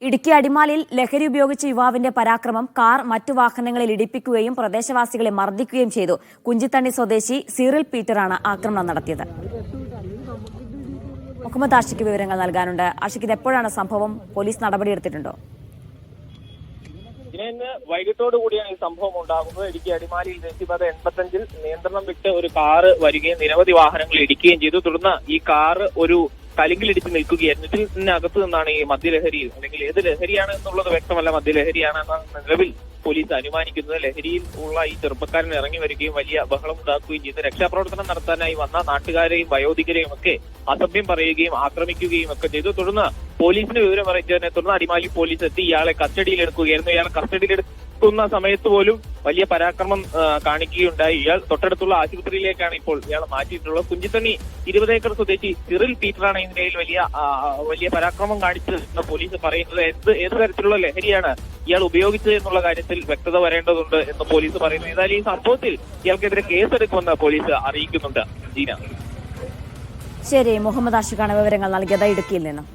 ഇടുക്കി അടിമാലിയിൽ ലഹരി ഉപയോഗിച്ച യുവാവിന്റെ പരാക്രമം കാർ മറ്റു വാഹനങ്ങളിൽ ഇടിപ്പിക്കുകയും പ്രദേശവാസികളെ മർദ്ദിക്കുകയും ചെയ്തു. കുഞ്ചിത്തണ്ണി സ്വദേശി സിറിൽ പീറ്ററാണ് ആക്രമണം നടത്തിയത്. മുഹമ്മദ് ആഷിഖ് വിവരങ്ങൾ നൽകാനുണ്ട്. ആഷിഖ്, ഇത് എപ്പോഴാണ് സംഭവം? പോലീസ് നടപടിയെടുത്തിട്ടുണ്ടോ? ഇന്ന് വൈകിട്ടോടു കൂടിയാണ് ഈ സംഭവം ഉണ്ടാകുന്നത്. ഇടുക്കി അടിമാലിയിൽ ദേശീയപാത 85-ൽ നിയന്ത്രണം വിട്ട് ഒരു കാറ് വരികയും നിരവധി വാഹനങ്ങൾ ഇടിക്കുകയും ചെയ്തു. തുടർന്ന് ഈ കാറ് ഒരു കലിങ്കിലിടിച്ച് നിൽക്കുകയായിരുന്നു. ഇതിനകത്ത് നിന്നാണ് ഈ മദ്യലഹരി, അല്ലെങ്കിൽ ഏത് ലഹരിയാണ് എന്നുള്ളത് വ്യക്തമല്ല, മദ്യലഹരിയാണെന്നാണ് നിലവിൽ പോലീസ് അനുമാനിക്കുന്നത്. ലഹരിയിൽ ഉള്ള ഈ ചെറുപ്പക്കാരൻ ഇറങ്ങി വരികയും വലിയ ബഹളം ഉണ്ടാക്കുകയും ചെയ്തു. രക്ഷാപ്രവർത്തനം നടത്താനായി വന്ന നാട്ടുകാരെയും വയോധികരെയും ഒക്കെ അസഭ്യം പറയുകയും ആക്രമിക്കുകയും ഒക്കെ ചെയ്തു. തുടർന്ന് പോലീസിന് വിവരം അറിയിച്ചതിനെ തുടർന്ന് അടിമാലി പോലീസ് എത്തി ഇയാളെ കസ്റ്റഡിയിലെടുക്കുകയായിരുന്നു. ഇയാളെ കസ്റ്റഡിയിലെടുക്കുന്ന സമയത്ത് പോലും വലിയ പരാക്രമം കാണിക്കുകയുണ്ടായി. ഇയാൾ തൊട്ടടുത്തുള്ള ആശുപത്രിയിലേക്കാണ് ഇപ്പോൾ ഇയാളെ മാറ്റിയിട്ടുള്ളത്. കുഞ്ചിത്തണ്ണി 20 ഏക്കർ സ്വദേശി സിറിൽ പീറ്ററാണ് ഇതിനിടയിൽ വലിയ പരാക്രമം കാണിച്ചതെന്ന് പോലീസ് പറയുന്നത്. ഏത് തരത്തിലുള്ള ലഹരിയാണ് ഇയാൾ ഉപയോഗിച്ചത് എന്നുള്ള കാര്യത്തിൽ വ്യക്തത വരേണ്ടതുണ്ട് എന്ന് പോലീസ് പറയുന്നു. ഏതായാലും ഈ സംഭവത്തിൽ ഇയാൾക്കെതിരെ കേസെടുക്കുമെന്ന് പോലീസ് അറിയിക്കുന്നുണ്ട്. ജീന. ശരി, മുഹമ്മദ് ആഷിഖാണ് വിവരങ്ങൾ നൽകിയത് ഇടുക്കിയിൽ നിന്നും.